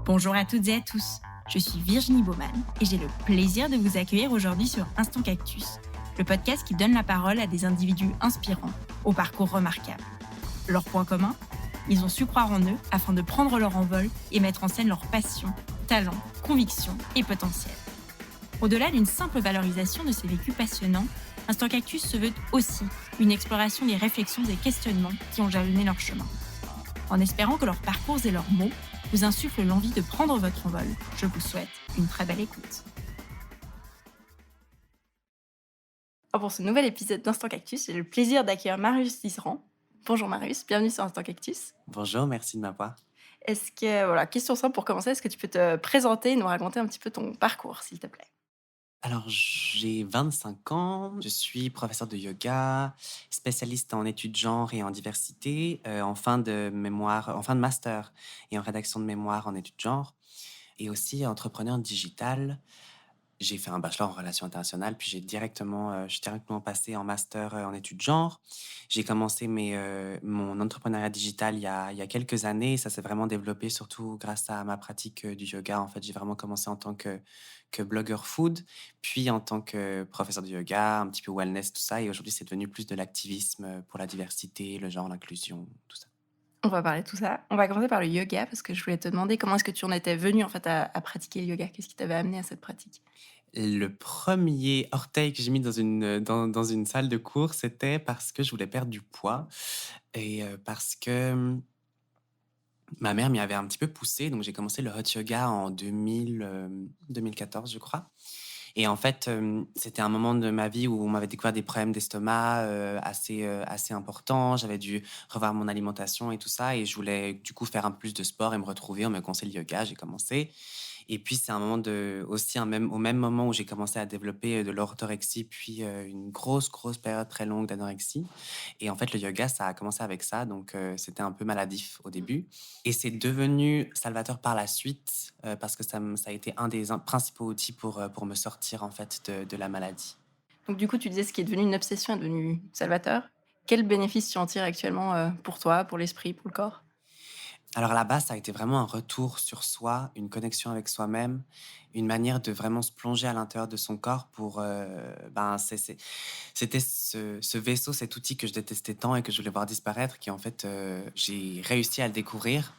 Bonjour à toutes et à tous, je suis Virginie Baumann et j'ai le plaisir de vous accueillir aujourd'hui sur Instant Cactus, le podcast qui donne la parole à des individus inspirants, au parcours remarquable. Leur point commun, ils ont su croire en eux afin de prendre leur envol et mettre en scène leurs passions, talents, convictions et potentiel. Au-delà d'une simple valorisation de ces vécus passionnants, Instant Cactus se veut aussi une exploration des réflexions et questionnements qui ont jalonné leur chemin. En espérant que leurs parcours et leurs mots vous insufflent l'envie de prendre votre envol, je vous souhaite une très belle écoute. Pour ce nouvel épisode d'Instant Cactus, j'ai le plaisir d'accueillir Marius Liseran. Bonjour Marius, bienvenue sur Instant Cactus. Bonjour, merci de m'avoir. Question simple pour commencer, est-ce que tu peux te présenter et nous raconter un petit peu ton parcours, s'il te plaît? Alors, j'ai 25 ans, je suis professeur de yoga, spécialiste en études genre et en diversité, en fin de mémoire, en fin de master et en rédaction de mémoire en études genre, et aussi entrepreneur digital. J'ai fait un bachelor en relations internationales, puis je suis directement passé en master en études genre. J'ai commencé mon entrepreneuriat digital il y a quelques années. Ça s'est vraiment développé surtout grâce à ma pratique du yoga. En fait, j'ai vraiment commencé en tant que blogueur food, puis en tant que professeur de yoga, un petit peu wellness, tout ça. Et aujourd'hui, c'est devenu plus de l'activisme pour la diversité, le genre, l'inclusion, tout ça. On va parler de tout ça. On va commencer par le yoga parce que je voulais te demander comment est-ce que tu en étais venu en fait à pratiquer le yoga. Qu'est-ce qui t'avait amené à cette pratique? Le premier orteil que j'ai mis dans une salle de cours, c'était parce que je voulais perdre du poids et parce que, ma mère m'y avait un petit peu poussé. Donc j'ai commencé le hot yoga en 2014, je crois. Et en fait, c'était un moment de ma vie où on m'avait découvert des problèmes d'estomac, assez importants. J'avais dû revoir mon alimentation et tout ça, et je voulais du coup faire un peu plus de sport et me retrouver. On me conseillait le yoga, j'ai commencé. Et puis c'est un moment au même moment où j'ai commencé à développer, de l'orthorexie, puis, une grosse période très longue d'anorexie. Et en fait, le yoga, ça a commencé avec ça, donc c'était un peu maladif au début. Et c'est devenu salvateur par la suite, parce que ça a été un des principaux outils pour me sortir en fait de la maladie. Donc du coup, tu disais ce qui est devenu une obsession est devenu salvateur. Quels bénéfices tu en tires actuellement pour toi, pour l'esprit, pour le corps? Alors à la base, ça a été vraiment un retour sur soi, une connexion avec soi-même, une manière de vraiment se plonger à l'intérieur de son corps pour, c'était ce vaisseau, cet outil que je détestais tant et que je voulais voir disparaître, qui en fait, j'ai réussi à le découvrir.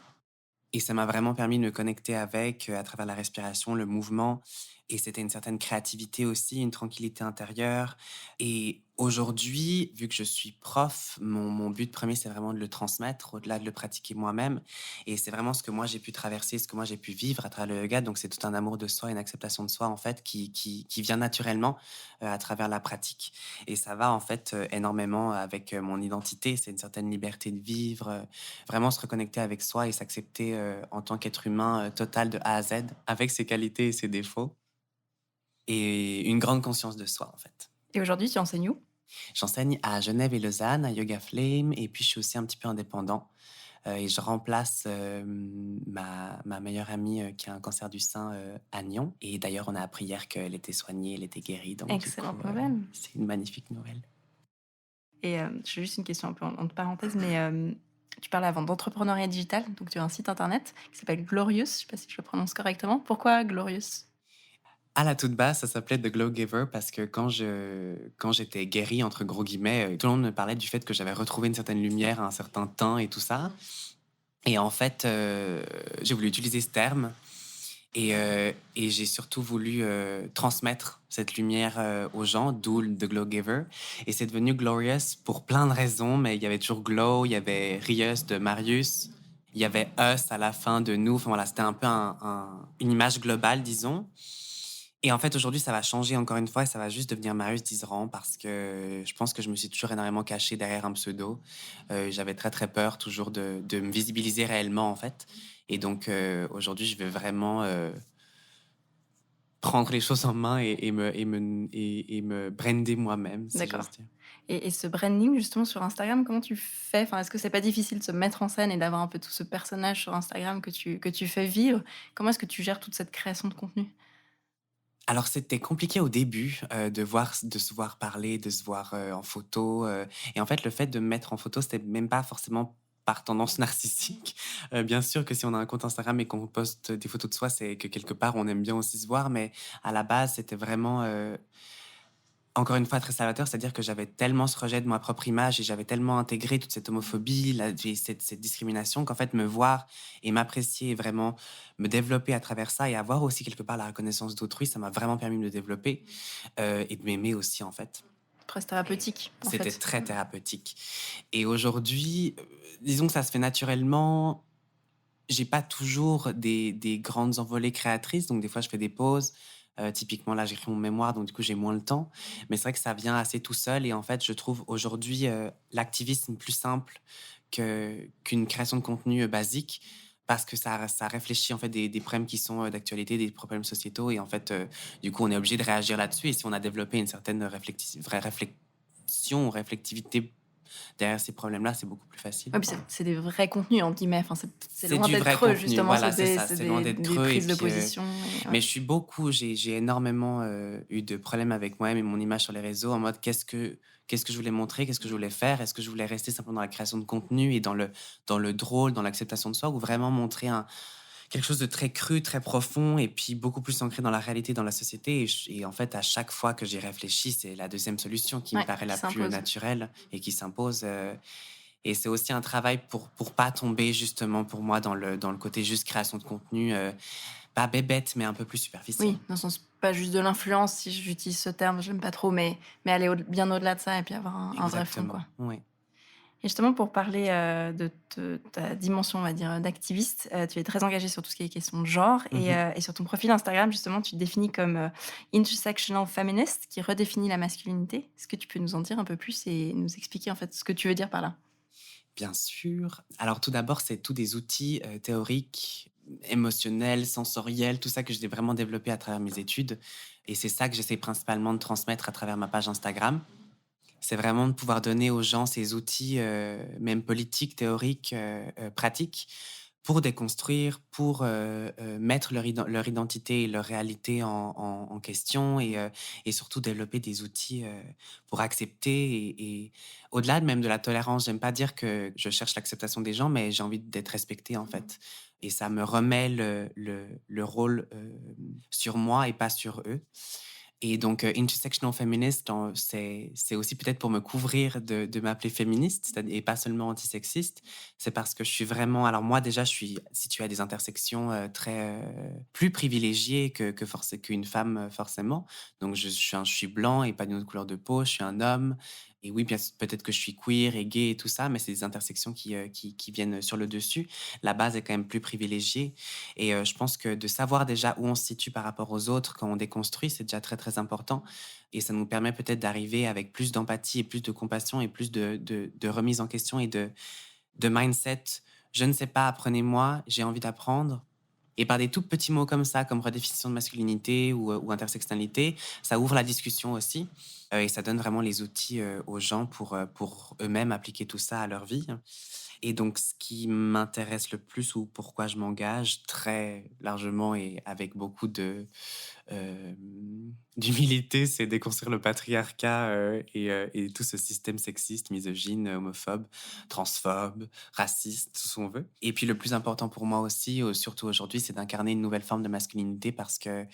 Et ça m'a vraiment permis de me connecter avec, à travers la respiration, le mouvement, et c'était une certaine créativité aussi, une tranquillité intérieure. Et aujourd'hui, vu que je suis prof, mon but premier, c'est vraiment de le transmettre, au-delà de le pratiquer moi-même. Et c'est vraiment ce que moi j'ai pu traverser, ce que moi j'ai pu vivre à travers le yoga. Donc c'est tout un amour de soi, une acceptation de soi, en fait, qui vient naturellement, à travers la pratique. Et ça va, en fait, énormément avec, mon identité. C'est une certaine liberté de vivre, vraiment se reconnecter avec soi et s'accepter, en tant qu'être humain, total de A à Z, avec ses qualités et ses défauts, et une grande conscience de soi, en fait. Et aujourd'hui, tu enseignes où? J'enseigne à Genève et Lausanne, à Yoga Flame, et puis je suis aussi un petit peu indépendant, et je remplace, ma meilleure amie, qui a un cancer du sein, à Nyon. Et d'ailleurs, on a appris hier qu'elle était soignée, elle était guérie, donc du coup, Excellente nouvelle. c'est une magnifique nouvelle. Et j'ai juste une question un peu entre parenthèses, mais tu parlais avant d'entrepreneuriat digital, donc tu as un site internet qui s'appelle Glorious, je ne sais pas si je le prononce correctement. Pourquoi Glorious? À la toute base, ça s'appelait The Glow Giver parce que quand j'étais «guéri» entre gros guillemets, tout le monde me parlait du fait que j'avais retrouvé une certaine lumière à un certain temps et tout ça. Et en fait, j'ai voulu utiliser ce terme, et j'ai surtout voulu, transmettre cette lumière, aux gens, d'où le The Glow Giver. Et c'est devenu Glorious pour plein de raisons, mais il y avait toujours Glow, il y avait Rius de Marius, il y avait Us à la fin de nous. Enfin voilà, c'était un peu une image globale, disons. Et en fait, aujourd'hui, ça va changer encore une fois, et ça va juste devenir Marius Dizeran, parce que je pense que je me suis toujours énormément caché derrière un pseudo. J'avais très peur toujours de me visibiliser réellement, en fait. Et donc, aujourd'hui, je vais vraiment, prendre les choses en main et me brander moi-même, si D'accord. j'ose dire. Et ce branding, justement, sur Instagram, comment tu fais? Enfin, est-ce que c'est pas difficile de se mettre en scène et d'avoir un peu tout ce personnage sur Instagram que tu fais vivre? Comment est-ce que tu gères toute cette création de contenu? Alors, c'était compliqué au début, de se voir parler, de se voir, en photo, et en fait, le fait de me mettre en photo, c'était même pas forcément par tendance narcissique. Bien sûr que si on a un compte Instagram et qu'on poste des photos de soi, c'est que quelque part, on aime bien aussi se voir, mais à la base, c'était vraiment, encore une fois, très salvateur. C'est-à-dire que j'avais tellement ce rejet de ma propre image et j'avais tellement intégré toute cette homophobie, cette discrimination, qu'en fait, me voir et m'apprécier et vraiment me développer à travers ça et avoir aussi quelque part la reconnaissance d'autrui, ça m'a vraiment permis de me développer, et de m'aimer aussi, en fait. Presque thérapeutique, en C'était fait. très thérapeutique. Et aujourd'hui, disons que ça se fait naturellement. J'ai pas toujours des grandes envolées créatrices, donc des fois je fais des pauses. Typiquement là, j'écris mon mémoire, donc du coup j'ai moins le temps. Mais c'est vrai que ça vient assez tout seul et en fait, je trouve aujourd'hui, l'activisme plus simple qu'une création de contenu, basique parce que ça réfléchit en fait des problèmes qui sont, d'actualité, des problèmes sociétaux et en fait, du coup, on est obligé de réagir là-dessus et si on a développé une certaine vraie réflexion ou réflexivité derrière ces problèmes-là, c'est beaucoup plus facile. Ouais, puis c'est des vrais contenus, entre guillemets. Enfin, c'est C'est loin du d'être vrai creux, contenu, justement. voilà, c'est ça, C'est c'est loin d'être des creux et prises de puis, position. Et, ouais. mais j'ai énormément, eu de problèmes avec moi-même et mon image sur les réseaux en mode qu'est-ce que je voulais montrer? Qu'est-ce que je voulais faire? Est-ce que je voulais rester simplement dans la création de contenu et dans le drôle, dans l'acceptation de soi ou vraiment montrer quelque chose de très cru, très profond et puis beaucoup plus ancré dans la réalité, dans la société et en fait, à chaque fois que j'y réfléchis, c'est la deuxième solution qui me Ouais, paraît qui la plus, s'impose. naturelle et qui s'impose, et c'est aussi un travail pour pas tomber justement pour moi dans le côté juste création de contenu, pas bébête, mais un peu plus superficiel. Oui, dans le sens pas juste de l'influence, si j'utilise ce terme, j'aime pas trop, mais aller bien au-delà de ça et puis avoir un vrai fond, Exactement, quoi. oui. Et justement, pour parler de ta dimension, on va dire, d'activiste, tu es très engagée sur tout ce qui est question de genre. Mmh. Et sur ton profil Instagram, justement, tu te définis comme intersectional feminist, qui redéfinit la masculinité. Est-ce que tu peux nous en dire un peu plus et nous expliquer en fait ce que tu veux dire par là? Bien sûr. Alors tout d'abord, c'est tous des outils, théoriques, émotionnels, sensoriels, tout ça que j'ai vraiment développé à travers mes études et c'est ça que j'essaie principalement de transmettre à travers ma page Instagram. C'est vraiment de pouvoir donner aux gens ces outils, même politiques, théoriques, pratiques, pour déconstruire, pour, mettre leur identité et leur réalité en question et surtout développer des outils, pour accepter et au-delà même de la tolérance, j'aime pas dire que je cherche l'acceptation des gens, mais j'ai envie d'être respectée, en fait et ça me remet le rôle, sur moi et pas sur eux et donc, intersectional feminist, c'est aussi peut-être pour me couvrir de m'appeler féministe, et pas seulement antisexiste. C'est parce que je suis vraiment alors moi déjà, je suis située à des intersections, très, plus privilégiées qu'une femme, forcément. Donc je suis blanc et pas d'une autre couleur de peau, je suis un homme et oui, bien s peut-être que je suis queer et gay et tout ça, mais c'est des intersections qui viennent sur le dessus. La base est quand même plus privilégiée et je pense que de savoir déjà où on se situe par rapport aux autres quand on déconstruit, c'est déjà très, très important et ça nous permet peut-être d'arriver avec plus d'empathie et plus de compassion et plus de remise en question et de mindset. Je ne sais pas, apprenez-moi, j'ai envie d'apprendre. Et par des tout petits mots comme ça, comme redéfinition de masculinité ou intersectionnalité, ça ouvre la discussion aussi et ça donne vraiment les outils aux gens pour eux-mêmes appliquer tout ça à leur vie. Et donc, ce qui m'intéresse le plus ou pourquoi je m'engage très largement et avec beaucoup d'humilité, c'est déconstruire le patriarcat et tout ce système sexiste, misogyne, homophobe, transphobe, raciste, tout ce qu'on veut. Et puis le plus important pour moi aussi, surtout aujourd'hui, c'est d'incarner une nouvelle forme de masculinité parce que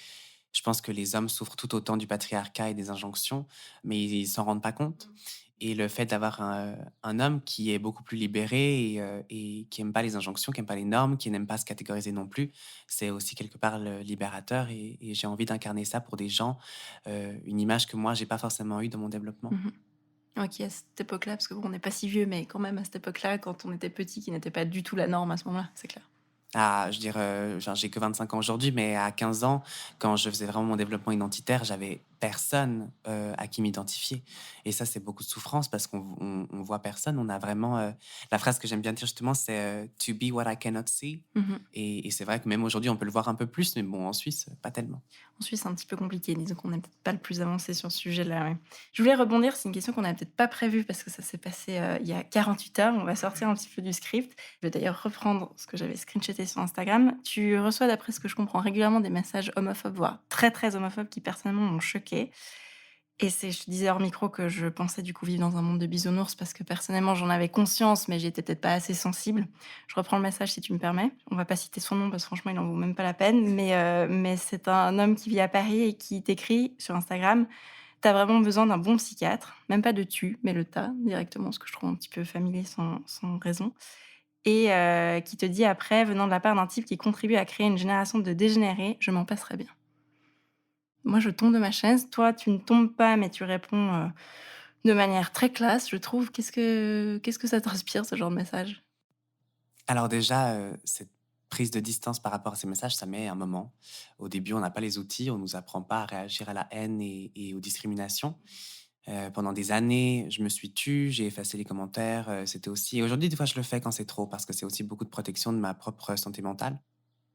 je pense que les hommes souffrent tout autant du patriarcat et des injonctions, mais ils s'en rendent pas compte. Et le fait d'avoir un homme qui est beaucoup plus libéré et qui aime pas les injonctions, qui aime pas les normes, qui n'aime pas se catégoriser non plus, c'est aussi quelque part le libérateur et j'ai envie d'incarner ça pour des gens, une image que moi j'ai pas forcément eue dans mon développement. Mmh. OK, à cette époque-là, parce que bon, on n'est pas si vieux, mais quand même à cette époque-là, quand on était petit, qui n'était pas du tout la norme à ce moment-là, c'est clair. Ah, je dirais, genre, j'ai que 25 ans aujourd'hui, mais à 15 ans, quand je faisais vraiment mon développement identitaire, j'avais personne, à qui m'identifier et ça, c'est beaucoup de souffrance parce qu'on voit personne. On a vraiment, la phrase que j'aime bien dire justement, c'est, «To be what I cannot see» Mmh. et c'est vrai que même aujourd'hui, on peut le voir un peu plus, mais bon, en Suisse, pas tellement. En Suisse, c'est un petit peu compliqué. Disons qu'on n'est peut-être pas le plus avancé sur ce sujet-là, ouais. Je voulais rebondir, c'est une question qu'on n'avait peut-être pas prévue parce que ça s'est passé, il y a 48 heures. On va sortir un petit peu du script. Je vais d'ailleurs reprendre ce que j'avais screenshoté sur Instagram. Tu reçois, d'après ce que je comprends, régulièrement des messages homophobes, voire très, très homophobes qui personnellement m'ont choquée. Et je te disais hors micro que je pensais du coup vivre dans un monde de bisounours parce que personnellement j'en avais conscience, mais j'étais peut-être pas assez sensible. Je reprends le message si tu me permets. On va pas citer son nom parce que franchement il en vaut même pas la peine, mais c'est un homme qui vit à Paris et qui t'écrit sur Instagram: «Tu as vraiment besoin d'un bon psychiatre», même pas de «tu», mais le «tu» directement, ce que je trouve un petit peu familier sans raison et qui te dit après: «Venant de la part d'un type qui contribue à créer une génération de dégénérés, je m'en passerais bien». Moi, je tombe de ma chaise. Toi, tu ne tombes pas, mais tu réponds, de manière très classe, je trouve. Qu'est-ce que ça t'inspire, ce genre de message? Alors déjà, cette prise de distance par rapport à ces messages, ça met un moment. Au début, on n'a pas les outils, on nous apprend pas à réagir à la haine et aux discriminations. Pendant des années, je me suis tue, j'ai effacé les commentaires, c'était aussi et aujourd'hui, des fois, je le fais quand c'est trop parce que c'est aussi beaucoup de protection de ma propre santé mentale.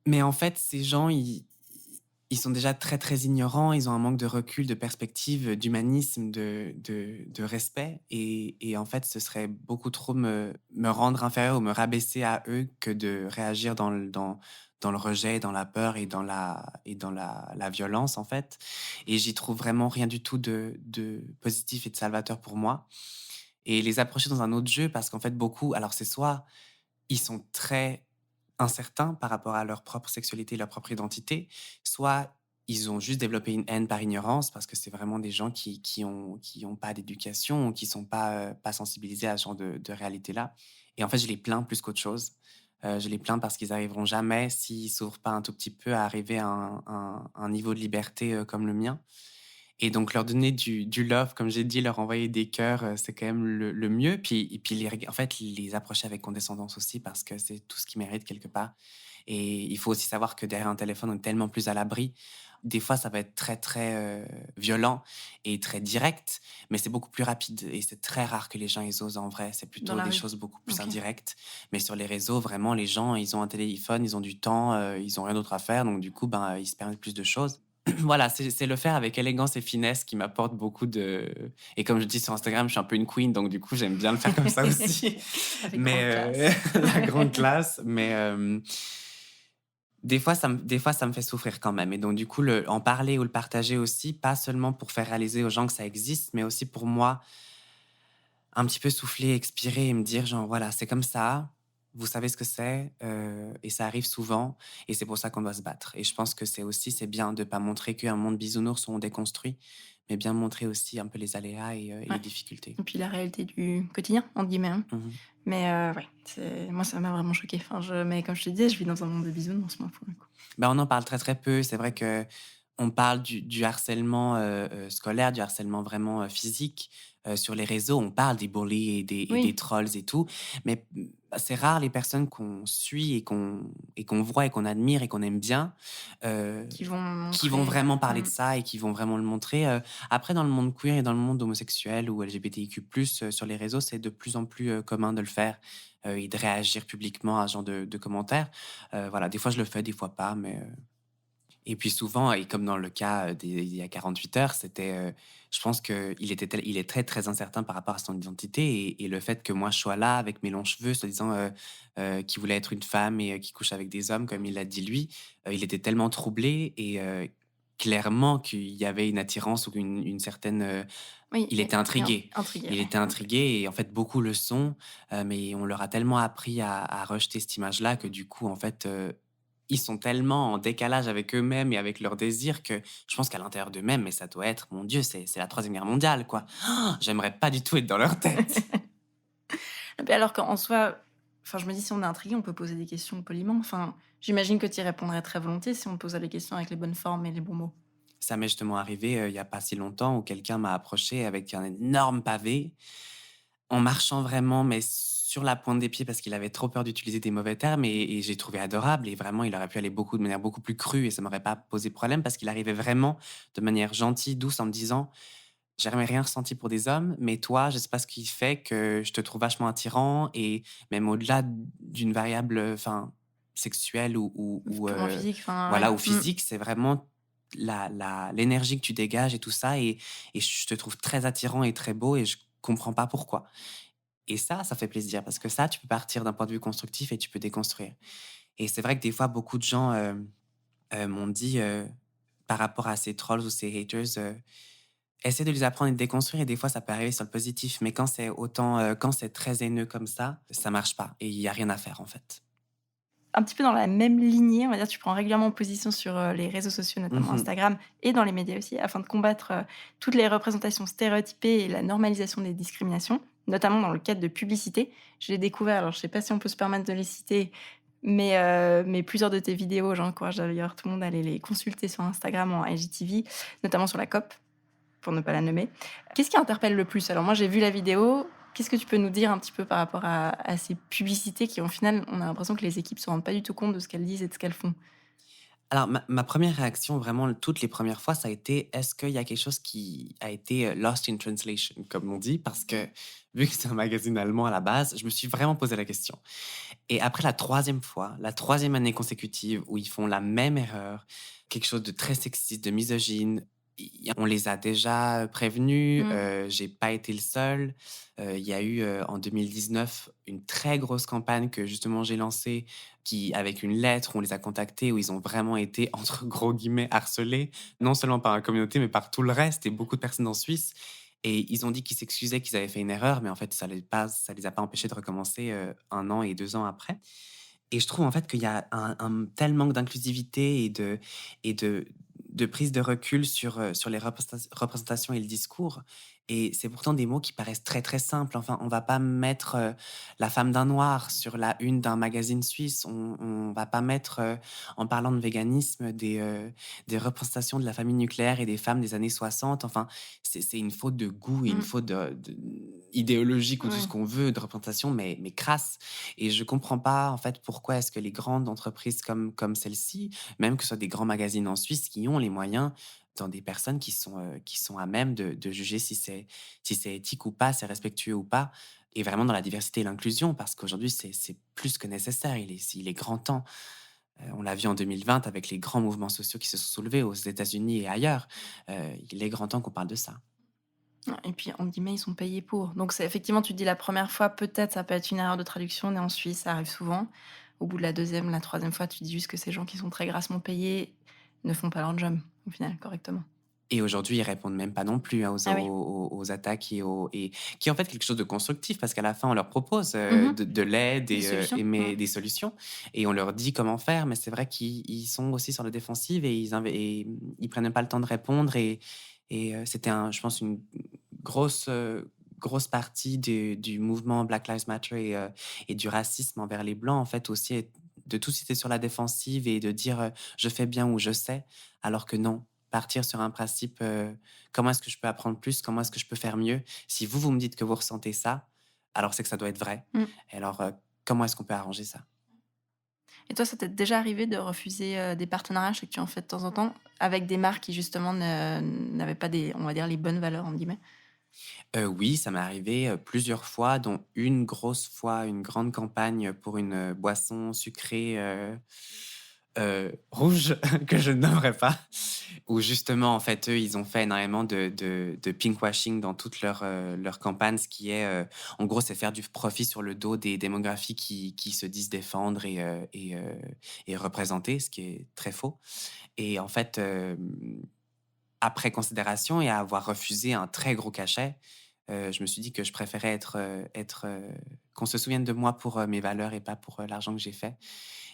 Mais en fait, ces gens, ils sont déjà très, très ignorants. Ils ont un manque de recul, de perspective, d'humanisme, de respect et en fait, ce serait beaucoup trop me rendre inférieur ou me rabaisser à eux que de réagir dans le rejet, dans la peur et dans la violence, en fait et j'y trouve vraiment rien du tout de positif et de salvateur pour moi et les approcher dans un autre jeu parce qu'en fait, beaucoup alors c'est soit ils sont très incertains par rapport à leur propre sexualité, leur propre identité, soit ils ont juste développé une haine par ignorance parce que c'est vraiment des gens qui ont pas d'éducation ou qui sont pas sensibilisés à ce genre de réalité-là et en fait, je les plains plus qu'autre chose. Je les plains parce qu'ils arriveront jamais, s'ils s'ouvrent pas un tout petit peu, à arriver à un niveau de liberté, comme le mien et donc leur donner du love, comme j'ai dit, leur envoyer des cœurs, c'est quand même le mieux. Puis et puis en fait, les approcher avec condescendance aussi parce que c'est tout ce qu'ils méritent quelque part. Et il faut aussi savoir que derrière un téléphone, on est tellement plus à l'abri. Des fois, ça va être très, très, violent et très direct, mais c'est beaucoup plus rapide et c'est très rare que les gens, ils osent en vrai. C'est Dans plutôt la des rue? choses beaucoup plus OK. indirectes. Mais sur les réseaux, vraiment, les gens, ils ont un téléphone, ils ont du temps, ils ont rien d'autre à faire, donc du coup, ben, ils se permettent plus de choses. Voilà, c'est le faire avec élégance et finesse qui m'apporte beaucoup de et comme je dis sur Instagram, je suis un peu une queen, donc du coup, j'aime bien le faire comme ça aussi. Avec Mais, grande classe. la grande classe, mais, des fois, ça me fait souffrir quand même et donc du coup, en parler ou le partager aussi, pas seulement pour faire réaliser aux gens que ça existe, mais aussi pour moi, un petit peu souffler, expirer et me dire genre: «Voilà, c'est comme ça, vous savez ce que c'est, et ça arrive souvent et c'est pour ça qu'on doit se battre» et je pense que c'est bien de pas montrer qu'un monde bisounours où on déconstruit, mais bien montrer aussi un peu les aléas et les Ouais difficultés. et puis la réalité du «quotidien» entre guillemets, hein. Mmh. Mais ouais, c'est moi ça m'a vraiment choquée. Enfin, mais comme je te disais, je vis dans un monde de bisounours moi pour le coup. Bah, on en parle très, très peu. C'est vrai que on parle du harcèlement, scolaire, du harcèlement vraiment, physique, sur les réseaux. On parle des bullies et des Oui, trolls et tout, mais, c'est rare les personnes qu'on suit et qu'on voit et qu'on admire et qu'on aime bien, heu, qui vont qui vont montrer, vraiment parler de mmh. ça et qui vont vraiment le montrer, Après dans le monde queer et dans le monde homosexuel ou LGBTIQ+, sur les réseaux, c'est de plus en plus, commun de le faire, et de réagir publiquement à ce genre de commentaires. Voilà, des fois je le fais, des fois pas, mais et puis souvent et comme dans le cas, d'il y a 48 heures, je pense qu'il est très, très incertain par rapport à son identité et le fait que moi je sois là avec mes longs cheveux, soi-disant, qu'il voulait être une femme et qu'il couche avec des hommes comme il l'a dit lui, il était tellement troublé et clairement qu'il y avait une attirance ou une certaine, Oui il était et intrigué. intrigué, Il ouais, était intrigué. intrigué et en fait beaucoup le sont, mais on leur a tellement appris à rejeter cette image-là que du coup en fait, ils sont tellement en décalage avec eux-mêmes et avec leurs désirs que je pense qu'à l'intérieur d'eux-mêmes, mais ça doit être, mon Dieu, c'est la troisième guerre mondiale, quoi. J'aimerais pas du tout être dans leur tête. Et alors qu'en soi, enfin, je me dis si on est intrigué, on peut poser des questions poliment. Enfin, j'imagine que tu y répondrais très volontiers si on te posait les questions avec les bonnes formes et les bons mots. Ça m'est justement arrivé, il y a pas si longtemps où quelqu'un m'a approché avec un énorme pavé, en marchant vraiment, mais sur la pointe des pieds parce qu'il avait trop peur d'utiliser des mauvais termes et j'ai trouvé adorable et vraiment il aurait pu aller de manière beaucoup plus crue et ça m'aurait pas posé problème parce qu'il arrivait vraiment de manière gentille, douce en me disant: «J'ai jamais rien ressenti pour des hommes, mais toi, je sais pas ce qui fait que je te trouve vachement attirant et même au-delà d'une variable, enfin, sexuelle Purement physique, enfin, ouais. voilà, ou Mmh. physique, c'est vraiment l'énergie que tu dégages et tout ça et je te trouve très attirant et très beau et je comprends pas pourquoi» et ça fait plaisir parce que ça, tu peux partir d'un point de vue constructif et tu peux déconstruire et c'est vrai que des fois, beaucoup de gens, m'ont dit, par rapport à ces trolls ou ces haters, essaie de les apprendre et de déconstruire et des fois, ça peut arriver sur le positif. Mais quand c'est autant, quand c'est très haineux comme ça marche pas et il y a rien à faire, en fait. Un petit peu dans la même lignée, on va dire, tu prends régulièrement position sur, les réseaux sociaux, notamment Mmh. Instagram et dans les médias aussi, afin de combattre, toutes les représentations stéréotypées et la normalisation des discriminations, notamment dans le cadre de publicités. Je l'ai découvert, alors je sais pas si on peut se permettre de les citer, mais plusieurs de tes vidéos, j'encourage d'ailleurs tout le monde à aller les consulter sur Instagram en IGTV, notamment sur la COP, pour ne pas la nommer. Qu'est-ce qui interpelle le plus? Alors moi, j'ai vu la vidéo. Qu'est-ce que tu peux nous dire un petit peu par rapport à ces publicités qui, au final, on a l'impression que les équipes se rendent pas du tout compte de ce qu'elles disent et de ce qu'elles font? Alors ma 1re réaction, vraiment toutes les premières fois, ça a été: «Est-ce qu'il y a quelque chose qui a été, lost in translation?» comme on dit, parce que vu que c'est un magazine allemand à la base, je me suis vraiment posé la question. Et après la 3e fois, la 3e année consécutive où ils font la même erreur, quelque chose de très sexiste, de misogyne, on les a déjà prévenus, Mmh. j'ai pas été le seul. Il y a eu, en 2019 une très grosse campagne que justement j'ai lancée qui avec une lettre, on les a contactés où ils ont vraiment été entre gros guillemets «harcelés», non seulement par la communauté mais par tout le reste et beaucoup de personnes en Suisse et ils ont dit qu'ils s'excusaient, qu'ils avaient fait une erreur, mais en fait ça les a pas empêchés de recommencer, 1 an et 2 ans après. Et je trouve en fait qu'il y a un tel manque d'inclusivité et de prise de recul sur les représentations et le discours. Et c'est pourtant des mots qui paraissent très très simples. Enfin, on va pas mettre la femme d'un noir sur la une d'un magazine suisse. On va pas mettre, en parlant de véganisme, des représentations de la famille nucléaire et des femmes des années 60. Enfin, c'est une faute de goût et une Mmh. faute idéologique ou tout ce Oui. qu'on veut de représentation, mais crasse. Et je comprends pas, en fait, pourquoi est-ce que les grandes entreprises comme celle-ci, même que ce soit des grands magazines en Suisse qui ont les moyens, dans des personnes qui sont à même de juger si c'est éthique ou pas, c'est respectueux ou pas, et vraiment dans la diversité et l'inclusion, parce qu'aujourd'hui, c'est plus que nécessaire. Il est grand temps. On l'a vu en 2020 avec les grands mouvements sociaux qui se sont soulevés aux États-Unis et ailleurs. Il est grand temps qu'on parle de ça. Et puis, entre guillemets, ils sont payés pour. Donc c'est effectivement, tu te dis la première fois, peut-être ça peut être une erreur de traduction, mais en Suisse, ça arrive souvent. Au bout de la deuxième, la troisième fois, tu dis juste que ces gens qui sont très grassement payés ne font pas leur job, au final, correctement. Et aujourd'hui, ils répondent même pas non plus, hein, Ah oui. aux attaques et qui est en fait quelque chose de constructif parce qu'à la fin, on leur propose, Mmh. de l'aide Des solutions. mais des solutions et on leur dit comment faire. Mais c'est vrai qu'ils sont aussi sur la défensive et ils prennent même pas le temps de répondre c'était je pense une grosse, grosse partie du mouvement Black Lives Matter et du racisme envers les blancs, en fait, aussi, de tous était sur la défensive et de dire, «Je fais bien» ou «Je sais», alors que non. Partir sur un principe, comment est-ce que je peux apprendre plus? Comment est-ce que je peux faire mieux? Si vous me dites que vous ressentez ça, alors c'est que ça doit être vrai. Mmh. Et alors, comment est-ce qu'on peut arranger ça? Et toi, ça t'est déjà arrivé de refuser, des partenariats, je sais que tu en fais de temps en temps, avec des marques qui justement n'avaient pas des, on va dire, «les bonnes valeurs» entre guillemets? Oui, ça m'est arrivé, plusieurs fois, dont une grosse fois, une grande campagne pour une, boisson sucrée, rouge que je ne nommerai pas, où justement, en fait, eux, ils ont fait énormément de pinkwashing dans toute leur campagne, ce qui est, en gros, c'est faire du profit sur le dos des démographies qui se disent défendre et représenter, ce qui est très faux. Et en fait, après considération et avoir refusé un très gros cachet, je me suis dit que je préférais qu'on se souvienne de moi pour, mes valeurs et pas pour, l'argent que j'ai fait.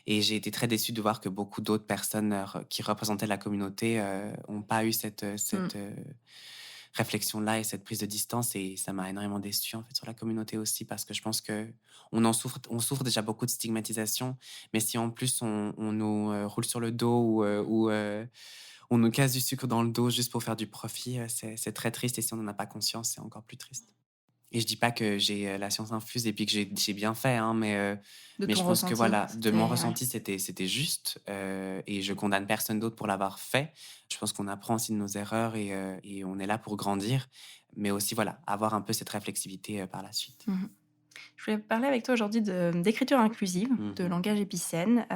Et j'ai été très déçu de voir que beaucoup d'autres personnes, qui représentaient la communauté, ont pas eu Mmh. cette, réflexion-là et cette prise de distance et ça m'a énormément déçu, en fait, sur la communauté aussi parce que je pense on souffre déjà beaucoup de stigmatisation, mais si en plus on nous, roule sur le dos ou on nous casse du sucre dans le dos juste pour faire du profit, c'est très triste et si on n'en a pas conscience, c'est encore plus triste. Et je dis pas que j'ai, la science infuse et puis que j'ai bien fait, hein, De mais ton je pense que ressenti, voilà, de mon c'était ouais. ressenti, c'était juste, et je condamne personne d'autre pour l'avoir fait. Je pense qu'on apprend aussi de nos erreurs et on est là pour grandir, mais aussi, voilà, avoir un peu cette réflexivité, par la suite. Mmh. Je voulais parler avec toi aujourd'hui d'écriture inclusive, de Mmh. langage épicène,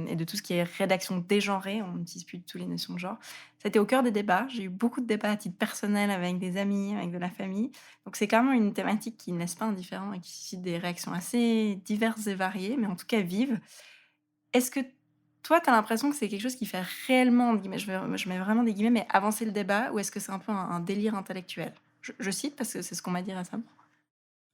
et de tout ce qui est rédaction dégenrée. On n'utilise plus tous les notions de genre. Ça a été au cœur des débats. J'ai eu beaucoup de débats à titre personnel avec des amis, avec de la famille. Donc c'est quand même une thématique qui ne laisse pas indifférent et qui suscite des réactions assez diverses et variées, mais en tout cas vives. Est-ce que toi, tu as l'impression que c'est quelque chose qui fait réellement, entre guillemets, je mets vraiment des guillemets, mais avancer le débat, ou est-ce que c'est un peu un délire intellectuel? Je cite parce que c'est ce qu'on m'a dit récemment.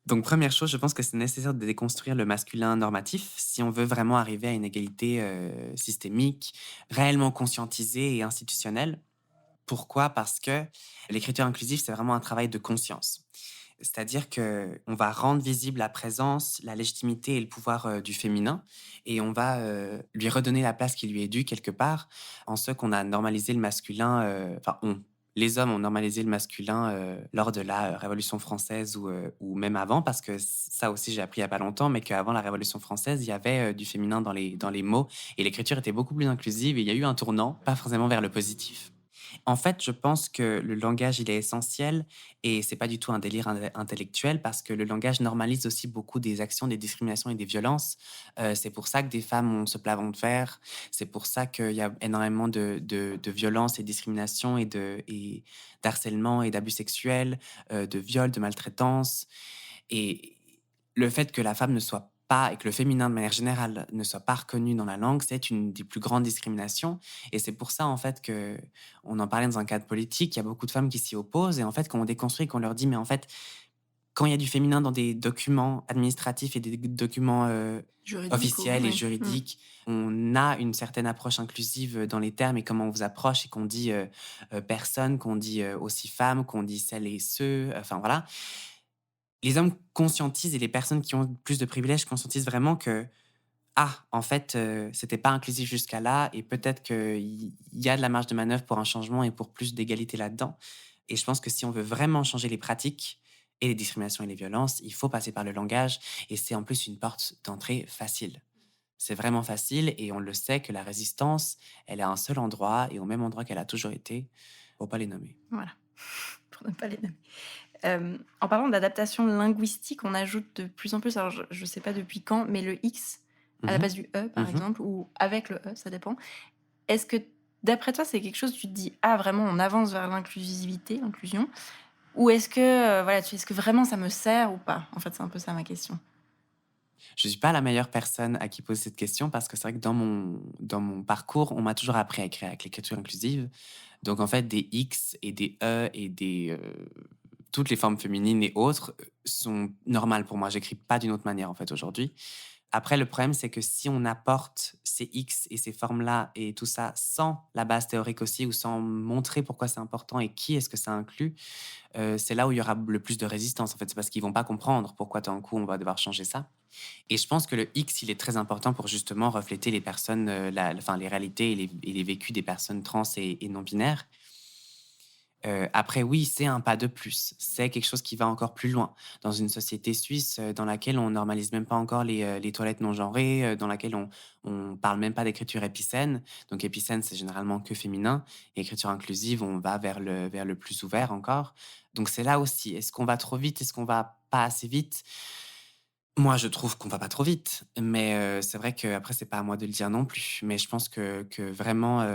Donc première chose, je pense que c'est nécessaire de déconstruire le masculin normatif si on veut vraiment arriver à une égalité, systémique, réellement conscientisée et institutionnelle. Pourquoi? Parce que l'écriture inclusive, c'est vraiment un travail de conscience. C'est-à-dire que on va rendre visible la présence, la légitimité et le pouvoir, du féminin et on va, lui redonner la place qui lui est due quelque part, en ce qu'on a normalisé le masculin, enfin les hommes ont normalisé le masculin, lors de la, Révolution française ou même avant parce que ça aussi j'ai appris il y a pas longtemps, mais qu'avant la Révolution française, il y avait, du féminin dans les mots et l'écriture était beaucoup plus inclusive et il y a eu un tournant, pas forcément vers le positif. En fait, je pense que le langage, il est essentiel et c'est pas du tout un délire intellectuel parce que le langage normalise aussi beaucoup des actions, des discriminations et des violences. C'est pour ça que des femmes ont ce plafond de verre. C'est pour ça qu'il y a énormément de violences et de discriminations et d'harcèlement et d'abus sexuels, de viols, de maltraitance. Et le fait que la femme ne soit pas et que le féminin de manière générale ne soit pas reconnu dans la langue, c'est une des plus grandes discriminations. Et c'est pour ça, en fait, que on en parlait dans un cadre politique, il y a beaucoup de femmes qui s'y opposent. Et en fait, quand on déconstruit, qu'on leur dit, mais en fait, quand il y a du féminin dans des documents administratifs et des documents Juridique ou officiels et oui. Mmh. juridiques, on a une certaine approche inclusive dans les termes et comment on vous approche et qu'on dit personne, qu'on dit aussi femme, qu'on dit celles et ceux, enfin voilà. Les hommes conscientisent et les personnes qui ont plus de privilèges conscientisent vraiment que, ah, en fait, c'était pas inclusif jusqu'à là et peut-être qu'il y a de la marge de manœuvre pour un changement et pour plus d'égalité là-dedans. Et je pense que si on veut vraiment changer les pratiques et les discriminations et les violences, il faut passer par le langage et c'est en plus une porte d'entrée facile. C'est vraiment facile et on le sait que la résistance, elle est à un seul endroit et au même endroit qu'elle a toujours été. Faut pas les nommer. Voilà, pour ne pas les nommer. En parlant d'adaptation linguistique, on ajoute de plus en plus, alors je ne sais pas depuis quand, mais le X à la Mhm. place du E, par Mhm. exemple, ou avec le E, ça dépend. Est-ce que, d'après toi, c'est quelque chose, tu te dis: «Ah vraiment, on avance vers l'inclusivité, l'inclusion», ou est-ce que, voilà, est-ce que vraiment ça me sert ou pas? En fait, c'est un peu ça ma question. Je suis pas la meilleure personne à qui poser cette question parce que c'est vrai que dans mon parcours, on m'a toujours appris à écrire avec l'écriture inclusive. Donc en fait, des X et des E et toutes les formes féminines et autres sont normales pour moi. J'écris pas d'une autre manière en fait aujourd'hui. Après, le problème, c'est que si on apporte ces X et ces formes-là et tout ça sans la base théorique aussi ou sans montrer pourquoi c'est important et qui est-ce que ça inclut, c'est là où il y aura le plus de résistance. En fait, c'est parce qu'ils vont pas comprendre pourquoi d'un coup on va devoir changer ça. Et je pense que le X, il est très important pour justement refléter les personnes, enfin, les réalités et les vécus des personnes trans et non binaires. Après, oui, c'est un pas de plus. C'est quelque chose qui va encore plus loin. Dans une société suisse dans laquelle on normalise même pas encore les toilettes non genrées, dans laquelle on parle même pas d'écriture épicène. Donc épicène, c'est généralement que féminin. Et écriture inclusive, on va vers le plus ouvert encore. Donc c'est là aussi. Est-ce qu'on va trop vite? Est-ce qu'on va pas assez vite? Moi, je trouve qu'on va pas trop vite, mais c'est vrai qu'après c'est pas à moi de le dire non plus. Mais je pense que vraiment,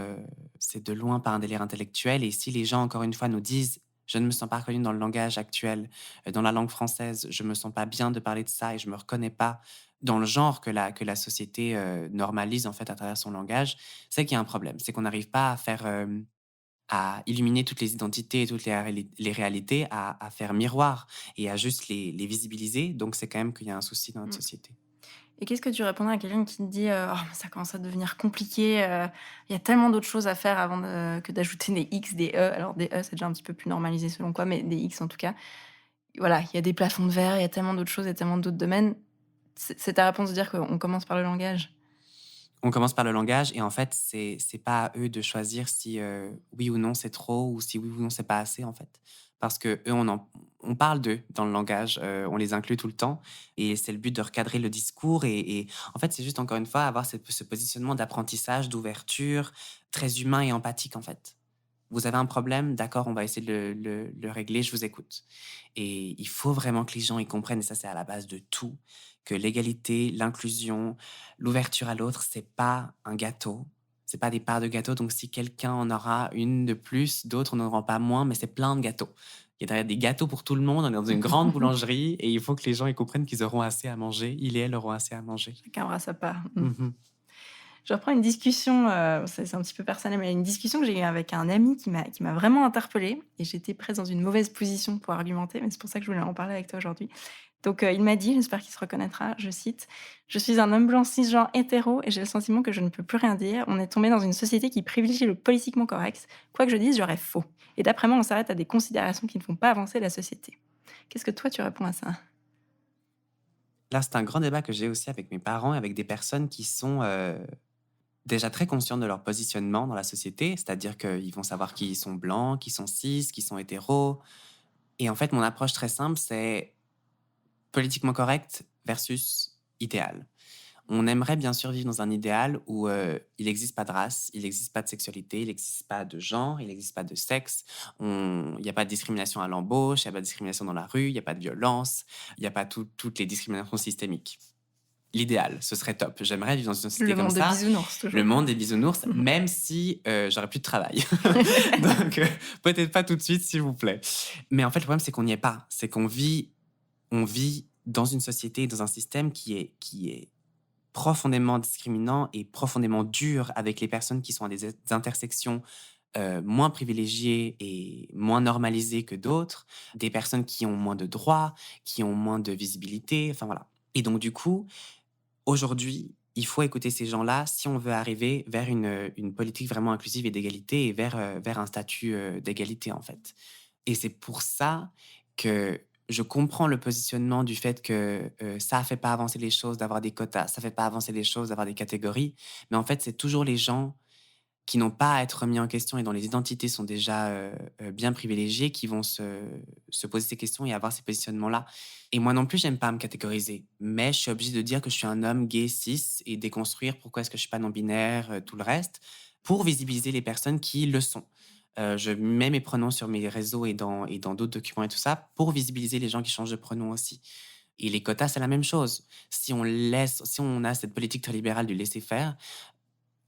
c'est de loin pas un délire intellectuel et si les gens, encore une fois, nous disent: «Je ne me sens pas reconnu dans le langage actuel, dans la langue française, je me sens pas bien de parler de ça et je me reconnais pas dans le genre que la société, normalise, en fait, à travers son langage», c'est qu'il y a un problème. C'est qu'on n'arrive pas à faire, à illuminer toutes les identités et toutes les réalités, à faire miroir et à juste les visibiliser. Donc, c'est quand même qu'il y a un souci dans notre Mmh. société. Et qu'est-ce que tu répondrais à quelqu'un qui te dit: «Oh, mais ça commence à devenir compliqué, il y a tellement d'autres choses à faire avant de que d'ajouter des X, des E». Alors des E, c'est déjà un petit peu plus normalisé selon quoi, mais des X en tout cas. Voilà, il y a des plafonds de verre, il y a tellement d'autres choses, il y a tellement d'autres domaines. C'est ta réponse de dire qu'on commence par le langage? On commence par le langage et en fait, c'est pas à eux de choisir si, oui ou non c'est trop ou si oui ou non c'est pas assez, en fait. Parce qu'eux, on parle d'eux dans le langage, on les inclut tout le temps et c'est le but de recadrer le discours et en fait, c'est juste encore une fois avoir ce positionnement d'apprentissage, d'ouverture, très humain et empathique, en fait. Vous avez un problème? D'accord, on va essayer de le régler, je vous écoute. Et il faut vraiment que les gens y comprennent, et ça, c'est à la base de tout, que l'égalité, l'inclusion, l'ouverture à l'autre, c'est pas un gâteau. C'est pas des parts de gâteau. Donc, si quelqu'un en aura une de plus, d'autres n'en auront pas moins, mais c'est plein de gâteaux. Il y a des gâteaux pour tout le monde. On est dans une grande boulangerie et il faut que les gens y comprennent qu'ils auront assez à manger. Ils et elles auront assez à manger. Chacun aura sa part. Mmh. Mhm. Je reprends une discussion, c'est un petit peu personnel, mais une discussion que j'ai eue avec un ami qui m'a vraiment interpellée et j'étais presque dans une mauvaise position pour argumenter, mais c'est pour ça que je voulais en parler avec toi aujourd'hui. Donc, il m'a dit, j'espère qu'il se reconnaîtra, je cite: «Je suis un homme blanc cisgenre hétéro et j'ai le sentiment que je ne peux plus rien dire. On est tombé dans une société qui privilégie le politiquement correct. Quoi que je dise, j'aurais faux. Et d'après moi, on s'arrête à des considérations qui ne font pas avancer la société». Qu'est-ce que toi tu réponds à ça? Là, c'est un grand débat que j'ai aussi avec mes parents et avec des personnes qui sont déjà très conscientes de leur positionnement dans la société, c'est-à-dire qu'ils vont savoir qui sont blancs, qui sont cis, qui sont hétéros. Et en fait, mon approche très simple, c'est politiquement correct versus idéal. On aimerait bien sûr vivre dans un idéal où il n'existe pas de race, il n'existe pas de sexualité, il n'existe pas de genre, il n'existe pas de sexe, il n'y a pas de discrimination à l'embauche, il n'y a pas de discrimination dans la rue, il n'y a pas de violence, il n'y a pas toutes les discriminations systémiques. L'idéal, ce serait top. J'aimerais vivre dans une société Le comme monde de ça, bisounours le toujours. monde des bisounours, même si j'aurais plus de travail. Donc, peut-être pas tout de suite, s'il vous plaît. Mais en fait, le problème, c'est qu'on n'y est pas. C'est qu'on vit dans une société, dans un système qui est profondément discriminant et profondément dur avec les personnes qui sont à des intersections moins privilégiées et moins normalisées que d'autres, des personnes qui ont moins de droits, qui ont moins de visibilité, enfin voilà. Et donc du coup, aujourd'hui, il faut écouter ces gens-là si on veut arriver vers une politique vraiment inclusive et d'égalité et vers un statut d'égalité en fait. Et c'est pour ça que je comprends le positionnement du fait que ça fait pas avancer les choses d'avoir des quotas, ça fait pas avancer les choses d'avoir des catégories, mais en fait, c'est toujours les gens qui n'ont pas à être remis en question et dont les identités sont déjà bien privilégiées qui vont se poser ces questions et avoir ces positionnements-là. Et moi non plus, j'aime pas me catégoriser, mais je suis obligée de dire que je suis un homme gay cis et déconstruire pourquoi est-ce que je suis pas non-binaire, tout le reste, pour visibiliser les personnes qui le sont. Je mets mes pronoms sur mes réseaux et dans d'autres documents et tout ça pour visibiliser les gens qui changent de pronom aussi. Et les quotas, c'est la même chose. Si on a cette politique très libérale du laisser-faire,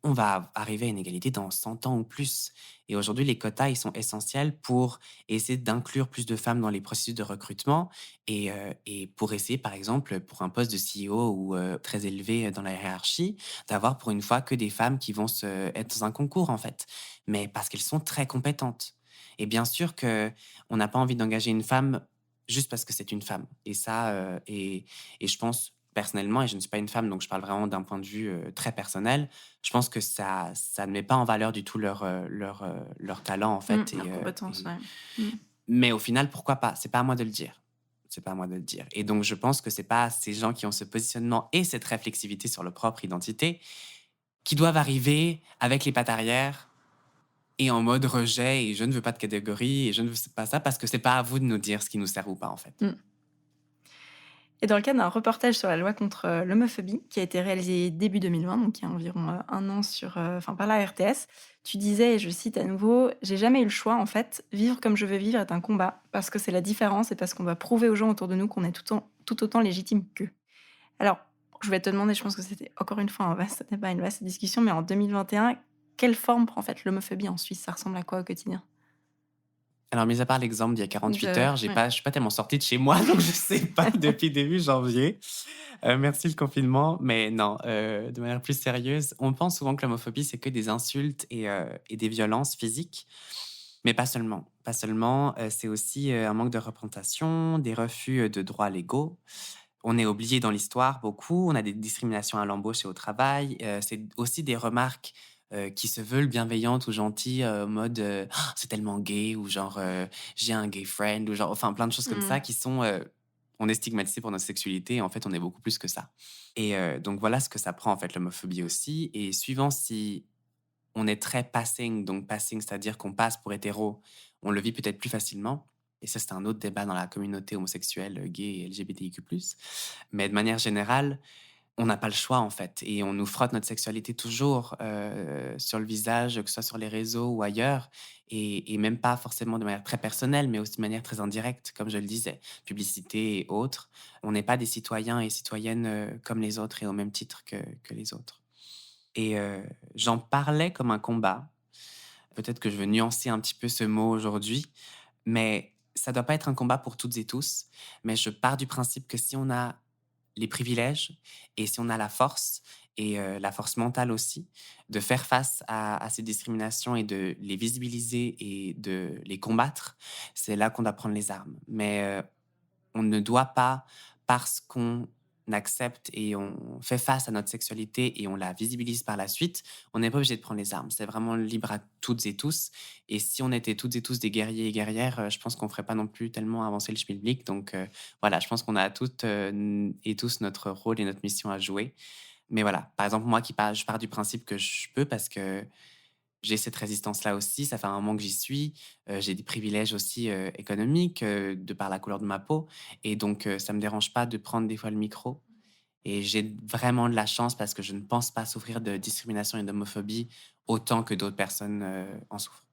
on va arriver à une égalité dans 100 ans ou plus. Et aujourd'hui, les quotas, ils sont essentiels pour essayer d'inclure plus de femmes dans les processus de recrutement et pour essayer, par exemple, pour un poste de CEO ou très élevé dans la hiérarchie, d'avoir pour une fois que des femmes qui vont être dans un concours, en fait. Mais parce qu'elles sont très compétentes. Et bien sûr que on n'a pas envie d'engager une femme juste parce que c'est une femme. Et ça, et je pense personnellement, et je ne suis pas une femme, donc je parle vraiment d'un point de vue très personnel, je pense que ça ne met pas en valeur du tout leur talent, en fait. Leurs compétences, ouais. Mmh. Mais au final, pourquoi pas? C'est pas à moi de le dire. C'est pas à moi de le dire. Et donc, je pense que c'est pas ces gens qui ont ce positionnement et cette réflexivité sur leur propre identité qui doivent arriver avec les pattes arrière et en mode rejet et je ne veux pas de catégorie et je ne veux pas ça parce que c'est pas à vous de nous dire ce qui nous sert ou pas, en fait. Mmh. Et dans le cadre d'un reportage sur la loi contre, l'homophobie qui a été réalisé début 2020, donc il y a environ, 1 an par la RTS, tu disais et je cite à nouveau: «J'ai jamais eu le choix en fait. Vivre comme je veux vivre est un combat, parce que c'est la différence et parce qu'on doit prouver aux gens autour de nous qu'on est tout autant légitime qu'eux». Alors, je vais te demander, je pense que c'était encore une fois un vaste débat, une vaste discussion, mais en 2021, quelle forme prend en fait l'homophobie en Suisse? Ça ressemble à quoi au quotidien? Alors, mis à part l'exemple d'il y a 48 heures, Ouais. je suis pas tellement sortie de chez moi, donc je sais pas depuis début janvier. Merci le confinement, mais non, de manière plus sérieuse, on pense souvent que l'homophobie, c'est que des insultes et des violences physiques, mais pas seulement. Pas seulement, c'est aussi un manque de représentation, des refus de droits légaux. On est oublié dans l'histoire beaucoup, on a des discriminations à l'embauche et au travail, c'est aussi des remarques qui se veulent bienveillantes ou gentilles, en mode «Ah, c'est tellement gay» ou genre «J'ai un gay friend» ou genre enfin plein de choses comme ça Mmh. qui sont, on est stigmatisé pour notre sexualité et en fait on est beaucoup plus que ça. Et donc voilà ce que ça prend en fait l'homophobie aussi et suivant si on est très passing, donc passing, c'est-à-dire qu'on passe pour hétéro, on le vit peut-être plus facilement. Et ça, c'est un autre débat dans la communauté homosexuelle, gay et LGBTIQ+. Mais de manière générale, on n'a pas le choix, en fait. Et on nous frotte notre sexualité toujours sur le visage, que ce soit sur les réseaux ou ailleurs. Et même pas forcément de manière très personnelle, mais aussi de manière très indirecte, comme je le disais. Publicité et autres. On n'est pas des citoyens et citoyennes comme les autres et au même titre que les autres. Et j'en parlais comme un combat. Peut-être que je veux nuancer un petit peu ce mot aujourd'hui, mais ça doit pas être un combat pour toutes et tous. Mais je pars du principe que si on a les privilèges et si on a la force et la force mentale aussi de faire face à ces discriminations et de les visibiliser et de les combattre, c'est là qu'on doit prendre les armes. Mais on ne doit pas, parce qu'on accepte et on fait face à notre sexualité et on la visibilise par la suite, on n'est pas obligé de prendre les armes. C'est vraiment libre à toutes et tous. Et si on était toutes et tous des guerriers et guerrières, je pense qu'on ne ferait pas non plus tellement avancer le schmilblick. Donc voilà, je pense qu'on a toutes et tous notre rôle et notre mission à jouer. Mais voilà, par exemple, moi, je pars du principe que je peux parce que j'ai cette résistance-là aussi, ça fait un moment que j'y suis. J'ai des privilèges aussi économiques de par la couleur de ma peau. Et donc, ça ne me dérange pas de prendre des fois le micro. Et j'ai vraiment de la chance parce que je ne pense pas souffrir de discrimination et d'homophobie autant que d'autres personnes en souffrent.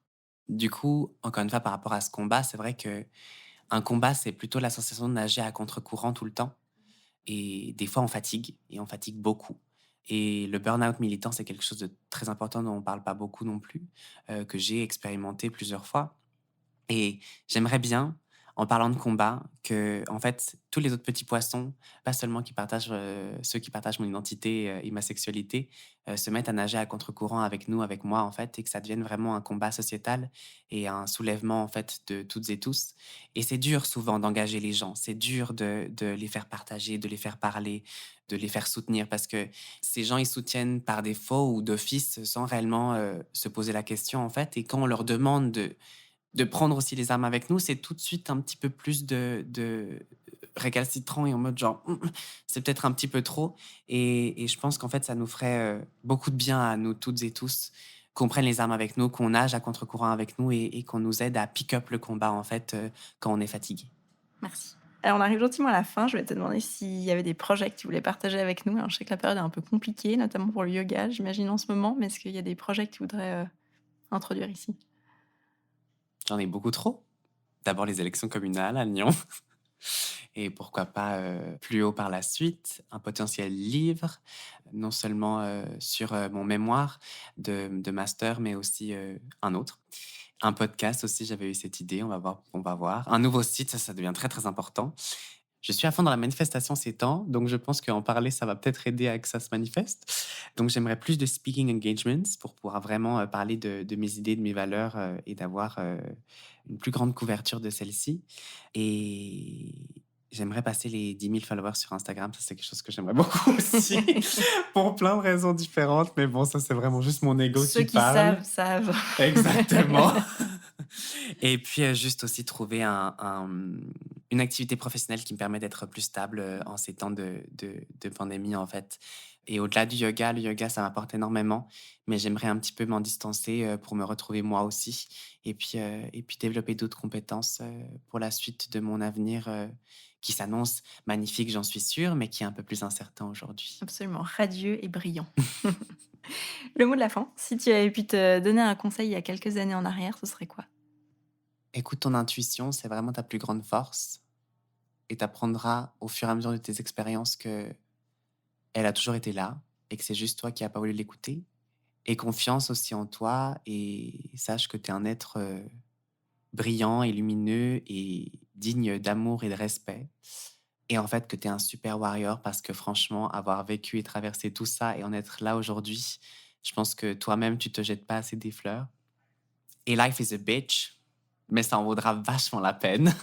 Du coup, encore une fois, par rapport à ce combat, c'est vrai que un combat, c'est plutôt la sensation de nager à contre-courant tout le temps. Et des fois, on fatigue, et on fatigue beaucoup. Et le burn-out militant, c'est quelque chose de très important dont on ne parle pas beaucoup non plus, que j'ai expérimenté plusieurs fois. Et j'aimerais bien, en parlant de combat, que, en fait, tous les autres petits poissons, pas seulement ceux qui partagent mon identité et ma sexualité, se mettent à nager à contre-courant avec nous, avec moi, en fait, et que ça devienne vraiment un combat sociétal et un soulèvement, en fait, de toutes et tous. Et c'est dur souvent d'engager les gens, c'est dur de les faire partager, de les faire parler, de les faire soutenir, parce que ces gens, ils soutiennent par défaut ou d'office sans réellement se poser la question, en fait. Et quand on leur demande de prendre aussi les armes avec nous, c'est tout de suite un petit peu plus de récalcitrant et en mode genre, c'est peut-être un petit peu trop. Et je pense qu'en fait, ça nous ferait beaucoup de bien à nous toutes et tous qu'on prenne les armes avec nous, qu'on nage à contre-courant avec nous et qu'on nous aide à pick up le combat, en fait, quand on est fatigué. Merci. Alors, on arrive gentiment à la fin. Je vais te demander s'il y avait des projets que tu voulais partager avec nous. Alors, je sais que la période est un peu compliquée, notamment pour le yoga, j'imagine, en ce moment. Mais est-ce qu'il y a des projets que tu voudrais introduire ici? J'en ai beaucoup trop. D'abord les élections communales à Lyon. Et pourquoi pas plus haut par la suite, un potentiel livre, non seulement sur mon mémoire de master, mais aussi un autre. Un podcast aussi, j'avais eu cette idée, on va voir, on va voir. Un nouveau site, ça devient très très important. Je suis à fond dans la manifestation ces temps, donc je pense qu'en parler, ça va peut-être aider à que ça se manifeste. Donc j'aimerais plus de speaking engagements pour pouvoir vraiment parler de mes idées, de mes valeurs et d'avoir une plus grande couverture de celle-ci. Et j'aimerais passer les 10 000 followers sur Instagram, ça c'est quelque chose que j'aimerais beaucoup aussi, pour plein de raisons différentes, mais bon, ça c'est vraiment juste mon ego Ceux qui parle. savent. Exactement. Et puis, juste aussi trouver une activité professionnelle qui me permet d'être plus stable en ces temps de pandémie, en fait. Et au-delà du yoga, le yoga, ça m'apporte énormément, mais j'aimerais un petit peu m'en distancer pour me retrouver moi aussi. Et puis développer d'autres compétences pour la suite de mon avenir qui s'annonce magnifique, j'en suis sûre, mais qui est un peu plus incertain aujourd'hui. Absolument radieux et brillant. Le mot de la fin, si tu avais pu te donner un conseil il y a quelques années en arrière, ce serait quoi? Écoute ton intuition, c'est vraiment ta plus grande force. Et tu apprendras au fur et à mesure de tes expériences que elle a toujours été là et que c'est juste toi qui n'as pas voulu l'écouter. Et confiance aussi en toi et sache que tu es un être brillant et lumineux et digne d'amour et de respect. Et en fait, que tu es un super warrior parce que franchement, avoir vécu et traversé tout ça et en être là aujourd'hui, je pense que toi-même, tu te jettes pas assez des fleurs. Et life is a bitch, mais ça en vaudra vachement la peine.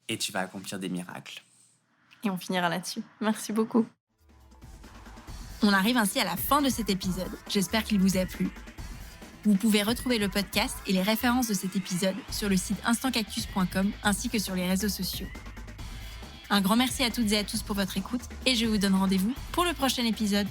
Et tu vas accomplir des miracles. Et on finira là-dessus. Merci beaucoup. On arrive ainsi à la fin de cet épisode. J'espère qu'il vous a plu. Vous pouvez retrouver le podcast et les références de cet épisode sur le site instantcactus.com ainsi que sur les réseaux sociaux. Un grand merci à toutes et à tous pour votre écoute et je vous donne rendez-vous pour le prochain épisode.